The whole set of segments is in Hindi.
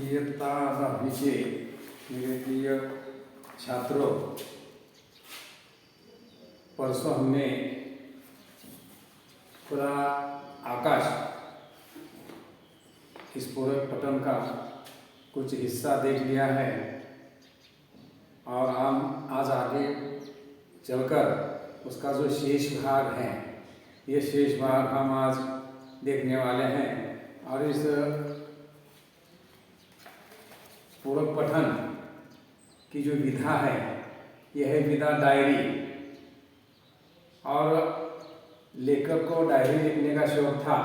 प्रियता विषय मेरे प्रिय छात्रों, परसों हमने पूरा आकाश इस पूरे पठन का कुछ हिस्सा देख लिया है और हम आज आगे चलकर उसका जो शेष भाग है, ये शेष भाग हम आज देखने वाले हैं। और इस पूर्व पठन की जो विधा है, यह है विधा डायरी। और लेखक को डायरी लिखने का शौक था,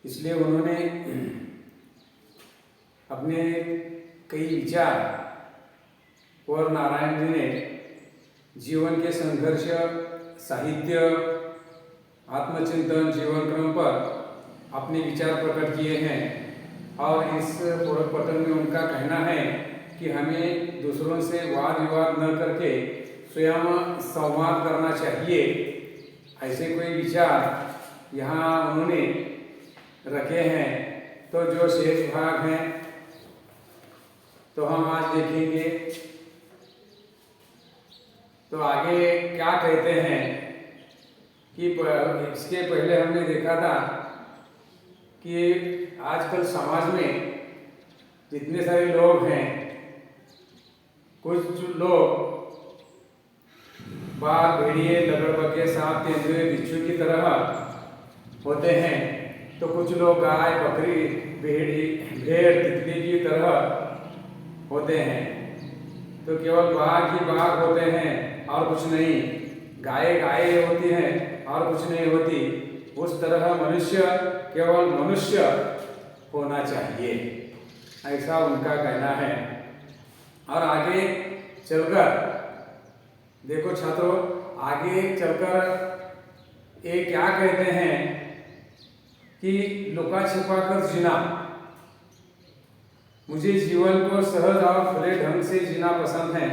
इसलिए उन्होंने अपने कई विचार और नारायण जी ने जीवन के संघर्ष, साहित्य, आत्मचिंतन, जीवन क्रम पर अपने विचार प्रकट किए हैं। और इस पूर्व पठन में उनका कहना है कि हमें दूसरों से वाद विवाद न करके स्वयं संवाद करना चाहिए। ऐसे कोई विचार यहाँ उन्होंने रखे हैं। तो जो शेष भाग हैं तो हम आज देखेंगे। तो आगे क्या कहते हैं कि इसके पहले हमने देखा था कि आजकल समाज में जितने सारे लोग हैं, कुछ लोग बाघ, भेड़िए, लगड़बग्गे, सांप, तेंदुए, बिच्छू की तरह होते हैं, तो कुछ लोग गाय, बकरी, भेड़, तितली की तरह होते हैं। तो केवल बाघ ही बाघ होते हैं और कुछ नहीं, गाय होती हैं और कुछ नहीं होती। उस तरह मनुष्य केवल मनुष्य होना चाहिए, ऐसा उनका कहना है। और आगे चलकर देखो छात्रों, आगे चलकर ये क्या कहते हैं कि लुका छिपा कर जीना। मुझे जीवन को सहज और खुले ढंग से जीना पसंद है।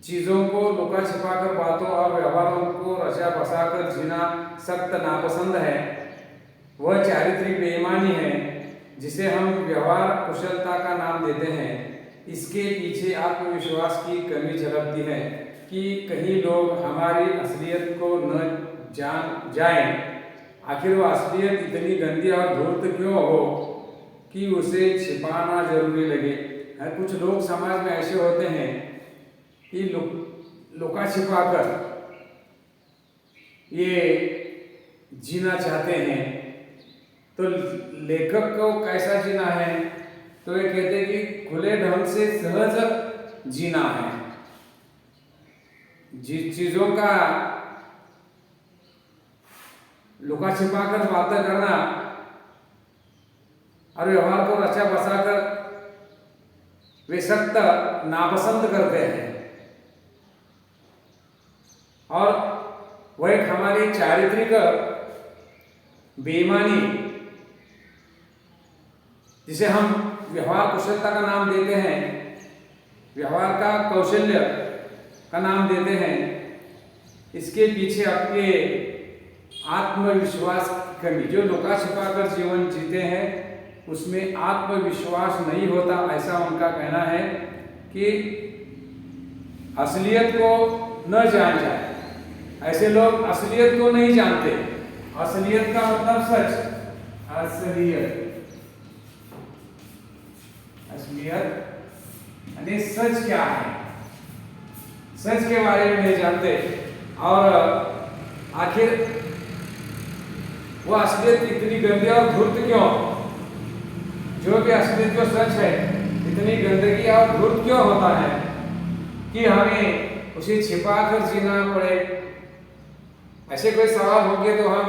चीज़ों को लुका छिपा कर, बातों और व्यवहारों को रचा बसा कर जीना सख्त नापसंद है। वह चारित्रिक बेईमानी है जिसे हम व्यवहार कुशलता का नाम देते हैं। इसके पीछे आत्मविश्वास की कमी झलकती है कि कहीं लोग हमारी असलियत को न जान जाएं। आखिर वह असलियत इतनी गंदी और धूर्त क्यों हो कि उसे छिपाना जरूरी लगे। कुछ लोग समाज में ऐसे होते हैं कि लुका छिपा कर ये जीना चाहते हैं। तो लेखक को कैसा जीना है? तो ये कहते हैं कि खुले ढंग से सहज जीना है। जिस चीजों का लुका छिपा कर बातें करना और व्यवहार को रचा बसा कर वे सख्त नापसंद करते हैं। और वह एक हमारी चारित्रिक बेईमानी, जिसे हम व्यवहार कुशलता का नाम देते हैं, व्यवहार का कौशल्य का नाम देते हैं, इसके पीछे आपके आत्मविश्वास की कमी। जो लुका छिपा कर जीवन जीते हैं उसमें आत्मविश्वास नहीं होता, ऐसा उनका कहना है कि असलियत को न जान जाए। ऐसे लोग असलियत को नहीं जानते। असलियत का मतलब सच। असलियत यानी सच क्या है, सच के बारे में नहीं जानते। और आखिर वो असलियत इतनी गंदी और धूर्त क्यों? जो भी असलियत जो सच है, इतनी गंदगी और धूर्त क्यों होता है कि हमें उसे छिपा कर जीना पड़े? ऐसे कोई सवाल होंगे तो हम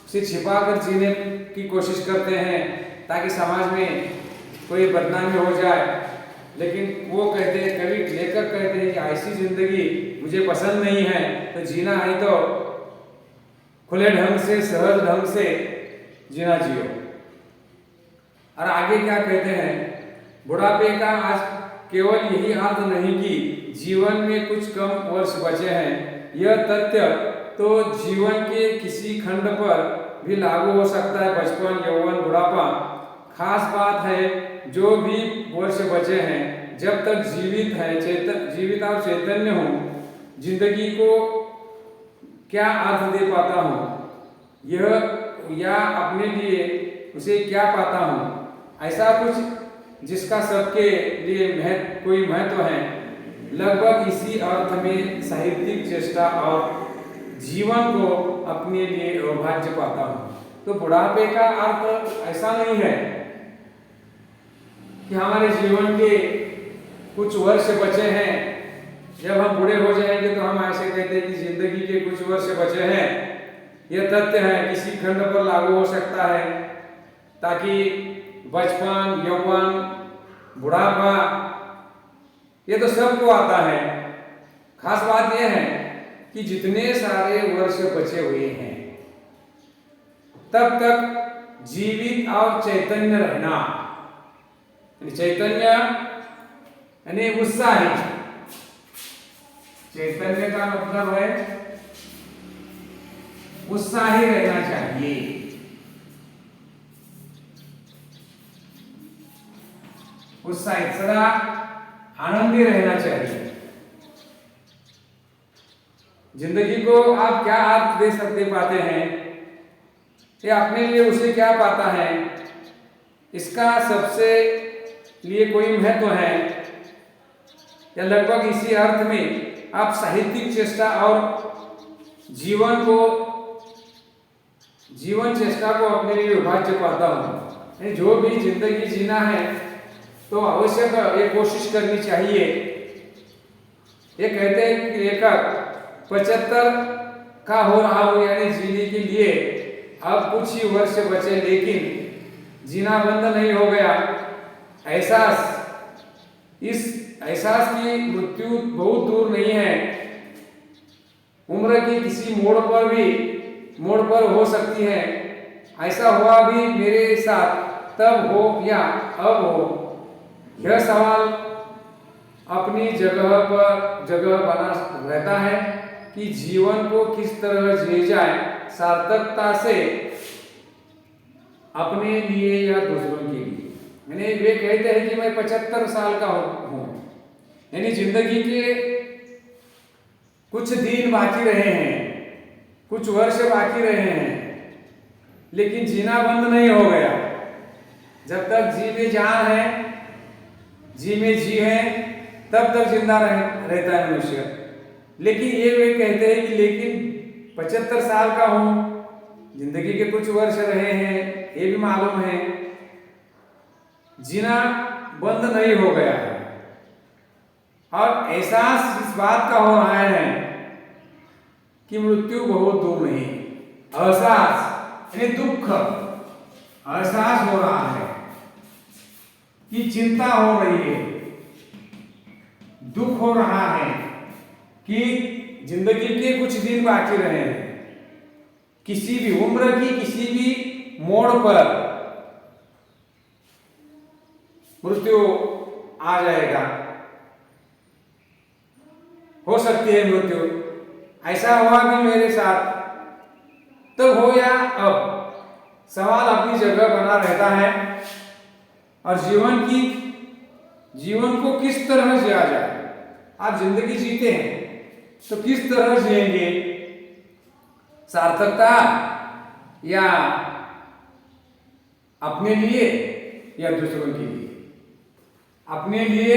उसे छिपा कर जीने की कोशिश करते हैं ताकि समाज में कोई बदनामी हो जाए। लेकिन वो कहते हैं, कवि लेखक कहते हैं कि ऐसी जिंदगी मुझे पसंद नहीं है। तो जीना है तो खुले ढंग से, सहज ढंग से जीना जियो। और आगे क्या कहते हैं, बुढ़ापे का आज केवल यही अर्थ नहीं कि जीवन में कुछ कम वर्ष बचे हैं। यह तथ्य तो जीवन के किसी खंड पर भी लागू हो सकता है। बचपन, यौवन, बुढ़ापा खास बात है जो भी वर्ष बचे हैं, जब तक जीवित है, जीवित और चैतन्य हूँ, जिंदगी को क्या अर्थ दे पाता हूँ, यह या अपने लिए उसे क्या पाता हूँ, ऐसा कुछ जिसका सबके लिए कोई महत्व है, लगभग इसी अर्थ में साहित्यिक चेष्टा और जीवन को अपने लिए अविभाज्य पाता हूँ। तो बुढ़ापे का अर्थ ऐसा नहीं है कि हमारे जीवन के कुछ वर्ष बचे हैं, जब हम बूढ़े हो जाएंगे तो हम ऐसे कहते हैं कि जिंदगी के कुछ वर्ष बचे हैं। यह तथ्य है किसी खंड पर लागू हो सकता है, ताकि बचपन, यौवन, बुढ़ापा ये तो सबको आता है। खास बात यह है कि जितने सारे वर्ष बचे हुए हैं तब तक जीवित और चैतन्य रहना, चैतन्य यानी उत्साही। चैतन्य का मतलब है उत्साही रहना चाहिए, उत्साहित, सदा आनंदी रहना चाहिए। जिंदगी को आप क्या अर्थ दे सकते पाते हैं, या अपने लिए उसे क्या पाता है, इसका सबसे लिए कोई महत्व है, या लगभग इसी अर्थ में आप साहित्यिक चेष्टा और जीवन चेष्टा को अपने लिए विभाज्य पाता हूँ। जो भी जिंदगी जीना है तो अवश्य ये कोशिश करनी चाहिए। ये कहते हैं कि लेखक 75 का हो रहा हूँ, यानी जीने के लिए अब कुछ ही वर्ष बचे, लेकिन जीना बंद नहीं हो गया। इस एहसास की मृत्यु बहुत दूर नहीं है। उम्र की किसी मोड़ पर हो सकती है। ऐसा हुआ भी मेरे साथ, तब हो या अब हो, यह सवाल अपनी जगह बना रहता है कि जीवन को किस तरह जिए जाए, सार्थकता से, अपने लिए या दूसरों के लिए। यानी वे कहते हैं कि मैं 75 साल का हूँ, यानी जिंदगी के कुछ दिन बाकी रहे हैं, कुछ वर्ष बाकी रहे हैं, लेकिन जीना बंद नहीं हो गया। जब तक जी में जान है, जी में जी है, तब तक जिंदा रहता है मनुष्य। लेकिन ये वे कहते हैं कि लेकिन 75 साल का हूं, जिंदगी के कुछ वर्ष रहे हैं, ये भी मालूम है, जीना बंद नहीं हो गया है। और एहसास इस बात का हो रहा है कि मृत्यु बहुत दूर नहीं। एहसास यानी दुख, एहसास हो रहा है कि चिंता हो रही है, दुख हो रहा है कि जिंदगी के कुछ दिन बाकी रहे हैं। किसी भी उम्र की किसी भी मोड़ पर मृत्यु आ जाएगा, हो सकती है मृत्यु। ऐसा हुआ भी मेरे साथ, तब हो या अब, सवाल अपनी जगह बना रहता है। और जीवन को किस तरह जिया जाए। आप जिंदगी जीते हैं तो किस तरह जिएंगे, सार्थकता या अपने लिए या दूसरों के लिए। अपने लिए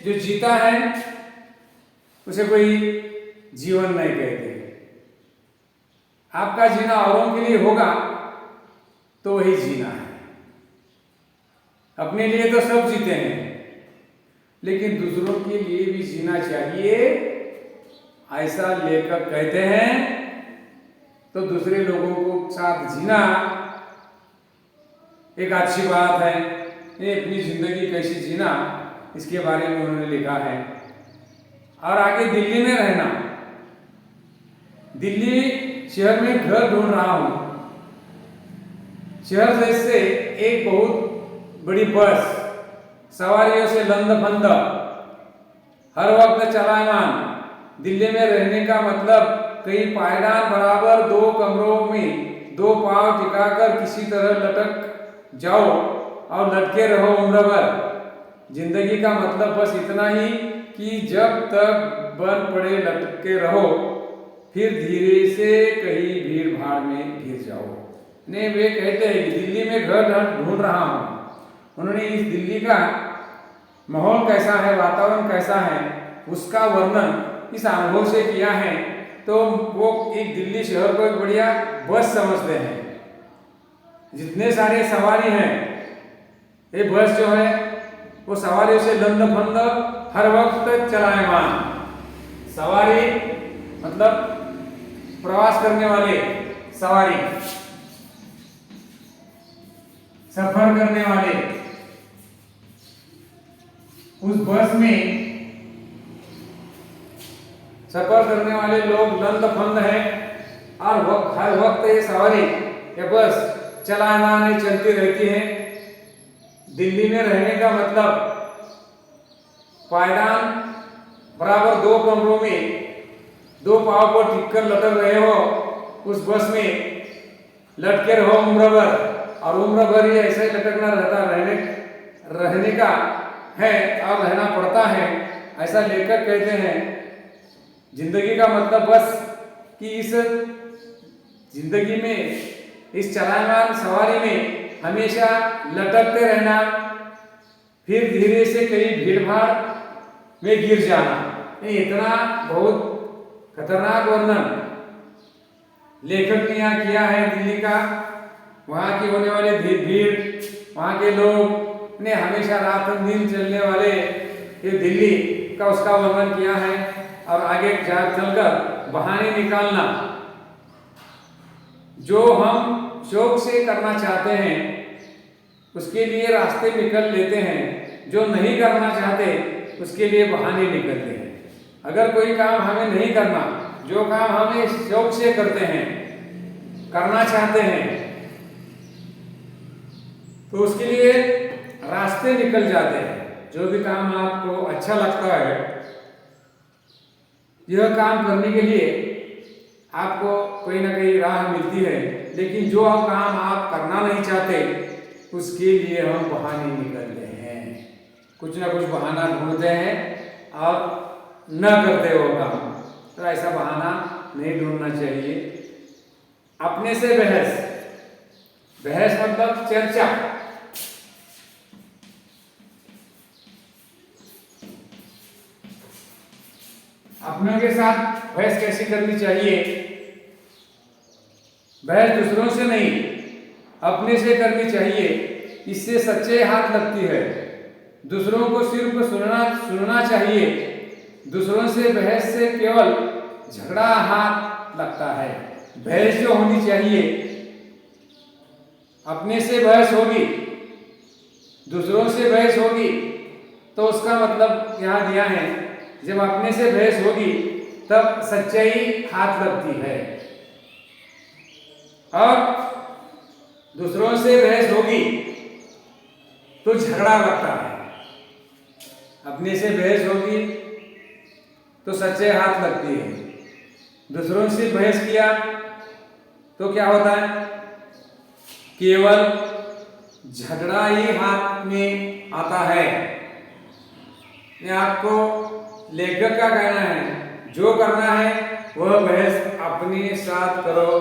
जो जीता है उसे कोई जीवन नहीं कहते। आपका जीना औरों के लिए होगा तो वही जीना है। अपने लिए तो सब जीते हैं, लेकिन दूसरों के लिए भी जीना चाहिए, ऐसा लेखक कहते हैं। तो दूसरे लोगों को साथ जीना एक अच्छी बात है। ये अपनी जिंदगी कैसी जीना, इसके बारे में उन्होंने लिखा है। और आगे दिल्ली में रहना, दिल्ली शहर में घर ढूंढ रहा हूं। शहर से एक बहुत बड़ी बस सवारियों से लंदफंद, हर वक्त चलायमान। दिल्ली में रहने का मतलब कई पायदान बराबर 2 कमरों में 2 पांव टिकाकर किसी तरह लटक जाओ और लटके रहो उम्र भर। जिंदगी का मतलब बस इतना ही कि जब तक बन पड़े लटके रहो, फिर धीरे से कहीं भीड़ भाड़ में घिर जाओ। ने वे कहते हैं कि दिल्ली में घर ढूंढ रहा हूँ। उन्होंने इस दिल्ली का माहौल कैसा है, वातावरण कैसा है, उसका वर्णन इस अनुभव से किया है। तो वो एक दिल्ली शहर को एक बढ़िया बस समझते हैं। जितने सारे सवारी हैं, ये बस जो है वो सवारियों से लंदफंद हर वक्त चलायमान। सवारी मतलब प्रवास करने वाले, सवारी सफर करने वाले। उस बस में सफर करने वाले लोग लंदफंद हैं और हर वक्त ये सवारी या बस चलायमान चलती रहती है। दिल्ली में रहने का मतलब पायदान बराबर दो कमरों में दो पांव पर टिककर लटक रहे हो, उस बस में लटके रहो उम्र भर। और उम्र भर ही ऐसा ही लटकना रहता रहने का है और रहना पड़ता है। ऐसा लेखक कहते हैं जिंदगी का मतलब बस कि इस जिंदगी में, इस चलायमान सवारी में हमेशा लटकते रहना, फिर धीरे से कहीं भीड़ भाड़ में गिर जाना। इतना बहुत खतरनाक वर्णन लेखक ने यहाँ किया है दिल्ली का। वहाँ की होने वाले भीड़, वहाँ के लोग ने हमेशा रात दिन चलने वाले ये दिल्ली का उसका वर्णन किया है। और आगे चलकर बहाने निकालना, जो हम शौक से करना चाहते हैं उसके लिए रास्ते निकल लेते हैं, जो नहीं करना चाहते उसके लिए बहाने निकलते हैं। अगर कोई काम हमें नहीं करना, जो काम हमें शौक से करते हैं, करना चाहते हैं, तो उसके लिए रास्ते निकल जाते हैं। जो भी काम आपको अच्छा लगता है, यह काम करने के लिए आपको कोई ना कोई राह मिलती है। लेकिन जो काम आप करना नहीं चाहते उसके लिए हम बहाने निकलते हैं, कुछ ना कुछ बहाना ढूंढते हैं और न करते वो काम। तो ऐसा बहाना नहीं ढूंढना चाहिए। अपने से बहस, बहस मतलब चर्चा। अपनों के साथ बहस कैसी करनी चाहिए? बहस दूसरों से नहीं, अपने से करनी चाहिए। इससे सच्चे हाथ लगती है। दूसरों को सिर्फ सुनना चाहिए। दूसरों से बहस से केवल झगड़ा हाथ लगता है। बहस जो होनी चाहिए, अपने से बहस होगी, दूसरों से बहस होगी, तो उसका मतलब यहाँ दिया है, जब अपने से बहस होगी तब सच्चाई हाथ लगती है। और दूसरों से बहस होगी तो झगड़ा लगता है। अपने से बहस होगी तो सच्चाई हाथ लगती है। दूसरों से बहस किया तो क्या होता है? केवल झगड़ा ही हाथ में आता है। ये आपको लेखक का कहना है, जो करना है वह बहस अपने साथ करो,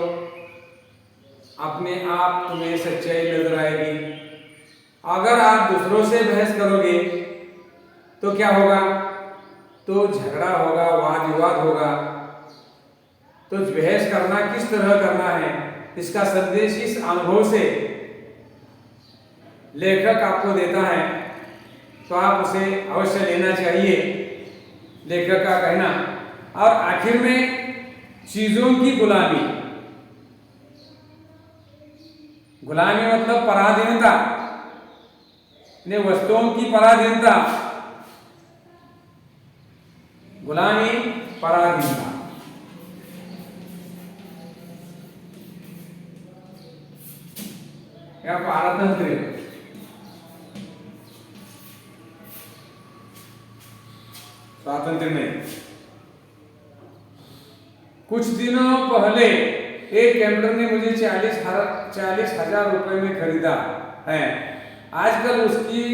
अपने आप तुम्हें सच्चाई नजर आएगी। अगर आप दूसरों से बहस करोगे तो क्या होगा? तो झगड़ा होगा, वाद विवाद होगा। तो बहस करना किस तरह करना है, इसका संदेश इस अनुभव से लेखक आपको देता है, तो आप उसे अवश्य लेना चाहिए, लेखक का कहना। और आखिर में चीजों की गुलामी। गुलामी मतलब पराधीनता, ने वस्तुओं की पराधीनता। गुलामी, पराधीनता। या पारतंत्र। स्वातंत्र में कुछ दिनों पहले एक कंप्यूटर ने मुझे 40,000 रुपए में खरीदा है। आजकल उसकी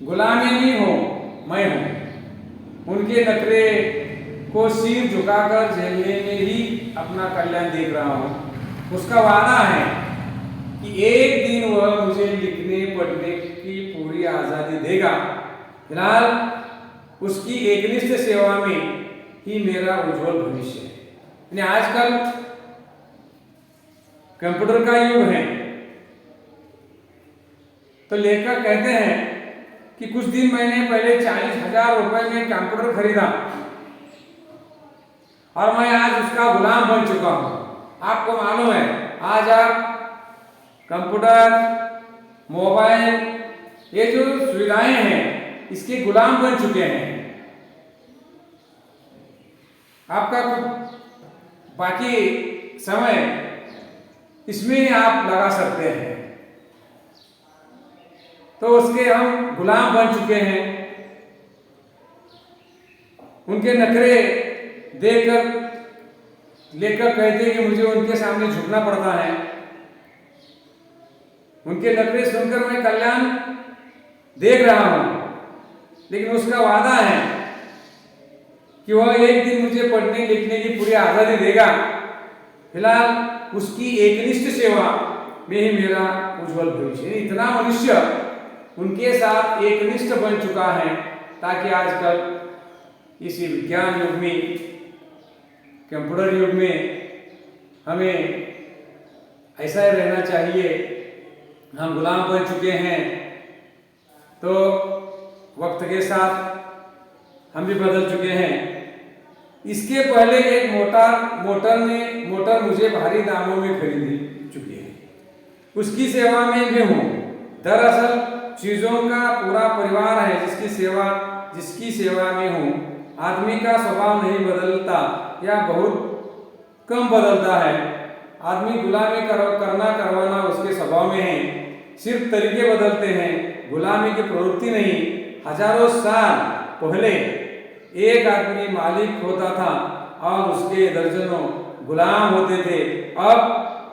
गुलामी नहीं हो, मैं हूं। उनके नखरे को सिर झुकाकर झेलने में ही अपना कल्याण देख रहा हूं। उसका वादा है कि एक दिन वह मुझे लिखने पढ़ने की पूरी आजादी देगा। फिलहाल उसकी एकनिष्ठ सेवा में ही मेरा उज्जवल भविष्य है। यानी आजकल कंप्यूटर का युग है, तो लेखक कहते हैं कि कुछ दिन मैंने पहले 40,000 रुपए में कंप्यूटर खरीदा और मैं आज उसका गुलाम बन चुका हूं। आपको मालूम है, आज आप कंप्यूटर, मोबाइल, ये जो सुविधाएं हैं इसके गुलाम बन चुके हैं। आपका बाकी समय इसमें आप लगा सकते हैं, तो उसके हम गुलाम बन चुके हैं। उनके नखरे देखकर लेखक कहते हैं कि मुझे उनके सामने झुकना पड़ता है। उनके नखरे सुनकर मैं कल्याण देख रहा हूं, लेकिन उसका वादा है कि वह एक दिन मुझे पढ़ने लिखने की पूरी आजादी देगा। फिलहाल उसकी एकनिष्ठ सेवा में ही मेरा उज्जवल भविष्य है। इतना मनुष्य उनके साथ एकनिष्ठ बन चुका है, ताकि आजकल इस विज्ञान युग में, कंप्यूटर युग में हमें ऐसा ही रहना चाहिए। हम गुलाम बन चुके हैं, तो वक्त के साथ हम भी बदल चुके हैं। इसके पहले एक मोटर मुझे भारी दामों में खरीदी चुकी है, उसकी सेवा में भी हूँ। दरअसल चीजों का पूरा परिवार है जिसकी सेवा में हूँ। आदमी का स्वभाव नहीं बदलता या बहुत कम बदलता है। आदमी गुलामी करवाना उसके स्वभाव में है, सिर्फ तरीके बदलते हैं, गुलामी की प्रवृत्ति नहीं। हजारों साल पहले एक आदमी मालिक होता था और उसके दर्जनों गुलाम होते थे। अब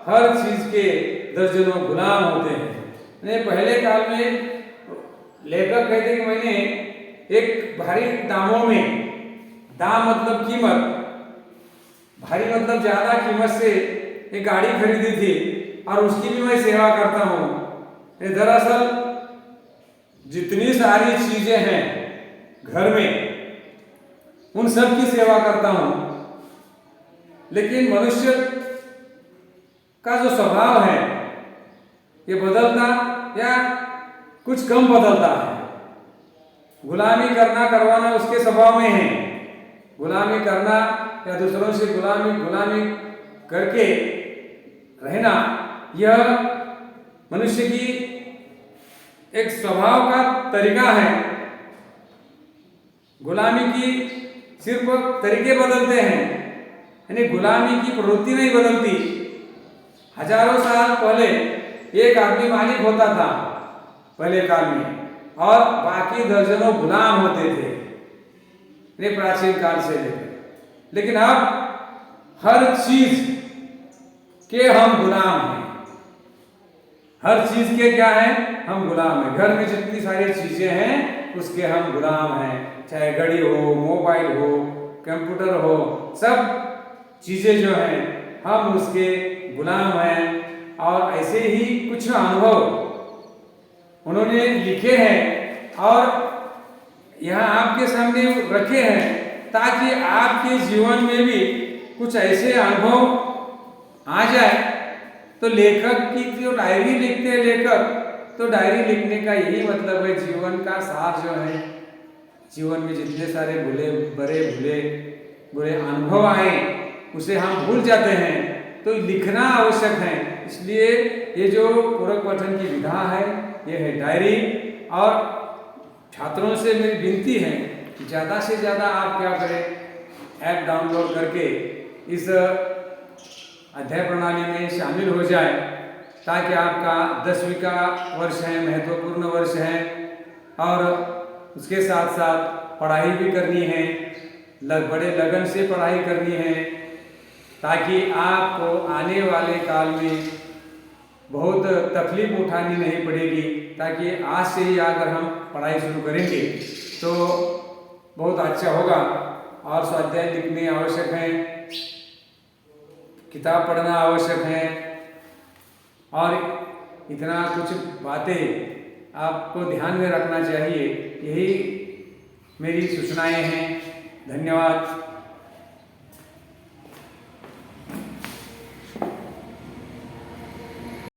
हर चीज के दर्जनों गुलाम होते हैं। पहले काल में लेखक कहते कि मैंने एक भारी दामों में, दाम मतलब कीमत, भारी मतलब ज्यादा कीमत से एक गाड़ी खरीदी थी और उसकी भी मैं सेवा करता हूँ। दरअसल जितनी सारी चीजें हैं घर में, उन सब की सेवा करता हूं। लेकिन मनुष्य का जो स्वभाव है ये बदलता या कुछ कम बदलता है। गुलामी करवाना उसके स्वभाव में है। गुलामी करना या दूसरों से गुलामी करके रहना, यह मनुष्य की एक स्वभाव का तरीका है। गुलामी की सिर्फ तरीके बदलते हैं, यानी गुलामी की प्रवृत्ति नहीं बदलती। हजारों साल पहले एक आदमी मालिक होता था पहले काल में, और बाकी दर्जनों गुलाम होते थे, ये प्राचीन काल से लेकर। लेकिन अब हर चीज के हम गुलाम हैं। हर चीज के क्या है? हम गुलाम हैं। घर में जितनी सारी चीजें हैं उसके हम गुलाम हैं, चाहे घड़ी हो, मोबाइल हो, कंप्यूटर हो, सब चीजें जो हैं हम उसके गुलाम हैं। और ऐसे ही कुछ अनुभव उन्होंने लिखे हैं और यहाँ आपके सामने रखे हैं, ताकि आपके जीवन में भी कुछ ऐसे अनुभव आ जाए। तो लेखक की जो डायरी लिखते हैं लेखक, तो डायरी लिखने का यही मतलब है, जीवन का सार जो है, जीवन में जितने सारे बुरे अनुभव आए उसे हम भूल जाते हैं, तो लिखना आवश्यक है। इसलिए ये जो पूरक पठन की विधा है ये है डायरी। और छात्रों से मेरी विनती है कि ज़्यादा से ज़्यादा आप क्या करें, ऐप डाउनलोड करके इस अध्याय प्रणाली में शामिल हो जाए, ताकि आपका 10वीं का वर्ष है, महत्वपूर्ण वर्ष है, और उसके साथ साथ पढ़ाई भी करनी है, बड़े लगन से पढ़ाई करनी है, ताकि आपको आने वाले काल में बहुत तकलीफ उठानी नहीं पड़ेगी, ताकि आज से ही अगर हम पढ़ाई शुरू करेंगे तो बहुत अच्छा होगा। और स्वाध्याय लिखने आवश्यक हैं, किताब पढ़ना आवश्यक है, और इतना कुछ बातें आपको ध्यान में रखना चाहिए। यही मेरी सूचनाएं हैं। धन्यवाद।